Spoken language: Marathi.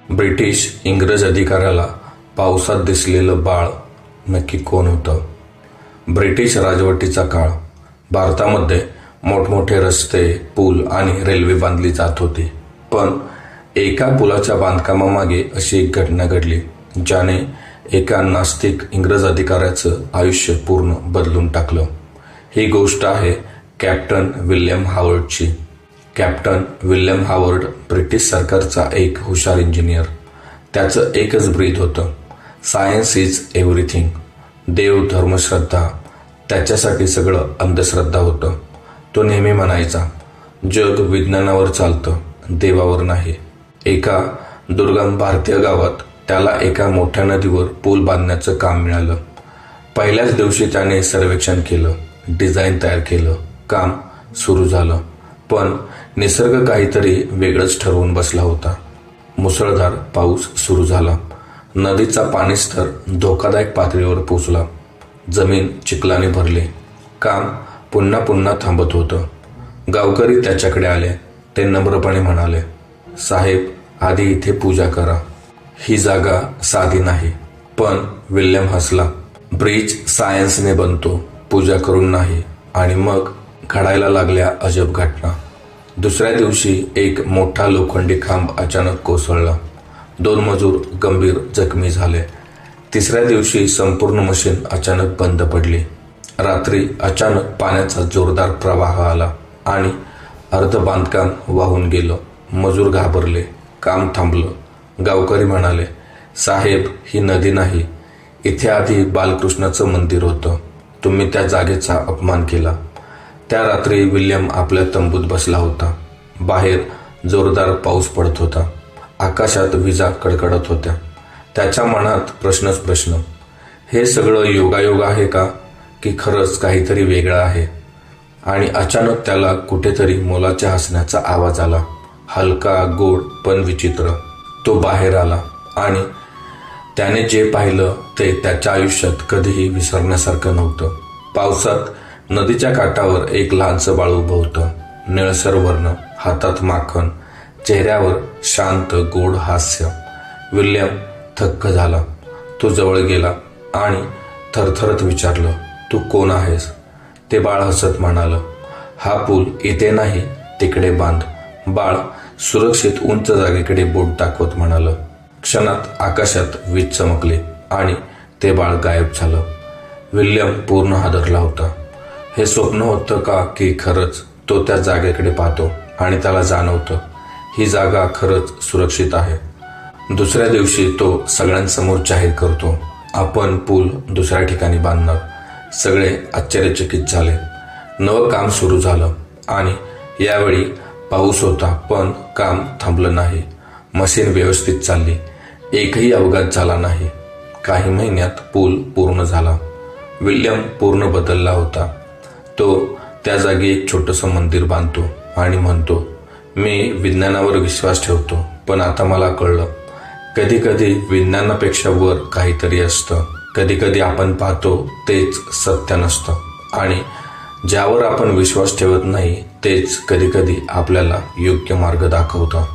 ब्रिटिश इंग्रज अधिकाऱ्याला पावसात दिसलेलं बाळ नक्की कोण होतं? ब्रिटिश राजवटीचा काळ. भारतामध्ये मोठमोठे रस्ते, पूल आणि रेल्वे बांधली जात होती. पण एका पुलाच्या बांधकामामागे अशी एक घटना घडली ज्याने एका नास्तिक इंग्रज अधिकाऱ्याचं आयुष्य पूर्ण बदलून टाकलं. ही गोष्ट आहे कॅप्टन विल्यम हावर्डची. कॅप्टन विल्यम हावर्ड ब्रिटिश सरकारचा एक हुशार इंजिनियर. त्याचं एकच ब्रीद होतं, सायन्स इज एव्हरीथिंग. देव, धर्मश्रद्धा त्याच्यासाठी सगळं अंधश्रद्धा होतं. तो नेहमी म्हणायचा, जग विज्ञानावर चालतं, देवावर नाही. एका दुर्गम भारतीय गावात त्याला एका मोठ्या नदीवर पूल बांधण्याचं काम मिळालं. पहिल्याच दिवशी त्याने सर्वेक्षण केलं, डिझाईन तयार केलं, काम सुरू झालं. पण निसर्ग काहीतरी वेगळंच ठरवून बसला होता. मुसळधार पाऊस सुरू झाला. नदीचा पाणीस्तर धोकादायक पातळीवर पोचला. जमीन चिखलाने भरली. काम पुन्हा पुन्हा थांबत होतं. गावकरी त्याच्याकडे आले. ते नम्रपणे म्हणाले, साहेब, आधी इथे पूजा करा. ही जागा साधी नाही. पण विल्यम हसला. ब्रिज सायन्सने बनतो, पूजा करून नाही. आणि मग घडायला लागल्या अजब घटना. दुसऱ्या दिवशी एक मोठा लोखंडी खांब अचानक कोसळला. 2 मजूर गंभीर जखमी झाले. तिसऱ्या दिवशी संपूर्ण मशीन अचानक बंद पडली. रात्री अचानक पाण्याचा जोरदार प्रवाह आला आणि अर्ध बांधकाम वाहून गेलं. मजूर घाबरले. काम थांबलं. गावकरी म्हणाले, साहेब, ही नदी नाही, इथे आधी बालकृष्णाचं मंदिर होतं. तुम्ही त्या जागेचा अपमान केला. त्या रात्री विल्यम आपल्या तंबूत बसला होता. बाहेर जोरदार पाऊस पडत होता. आकाशात विजा कडकडत होत्या. त्याच्या मनात प्रश्नच प्रश्न. हे सगळं योगायोग आहे का, की खरंच काहीतरी वेगळं आहे? आणि अचानक त्याला कुठेतरी मुलाच्या हसण्याचा आवाज आला. हलका, गोड, पण विचित्र. तो बाहेर आला आणि त्याने जे पाहिलं ते त्याच्या आयुष्यात कधीही विसरण्यासारखं नव्हतं. पावसात नदीच्या काठावर एक लहानसं बाळ उभं होतं. निळसर वर्ण, हातात माखन, चेहऱ्यावर शांत गोड हास्य. विल्यम थक्क झाला. तो जवळ गेला आणि थरथरत विचारलं, तू कोण आहेस? ते बाळ हसत म्हणालं, हा पूल इथे नाही, तिकडे बांध. बाळ सुरक्षित उंच जागेकडे बोट दाखवत म्हणालं. क्षणात आकाशात वीज चमकली आणि ते बाळ गायब झालं. विल्यम पूर्ण हादरला होता. हे स्वप्न होतं का, की खरंच? तो त्या जागेकडे पाहतो आणि त्याला जाणवतं, ही जागा खरंच सुरक्षित आहे. दुसऱ्या दिवशी तो सगळ्यांसमोर जाहीर करतो, आपण पूल दुसऱ्या ठिकाणी बांधणार. सगळे आश्चर्यचकित झाले. नवं काम सुरू झालं आणि यावेळी पाऊस होता, पण काम थांबलं नाही. मशीन व्यवस्थित चालली. एकही अपघात झाला नाही. काही महिन्यात पूल पूर्ण झाला. विल्यम पूर्ण बदलला होता. तो त्या जागी एक छोटंसं मंदिर बांधतो आणि म्हणतो, मी विज्ञानावर विश्वास ठेवतो, पण आता मला कळलं, कधी कधी विज्ञानापेक्षा वर काहीतरी असतं. कधी कधी आपण पाहतो तेच सत्य नसतं आणि ज्यावर आपण विश्वास ठेवत नाही तेच कधी कधी आपल्याला योग्य मार्ग दाखवतं.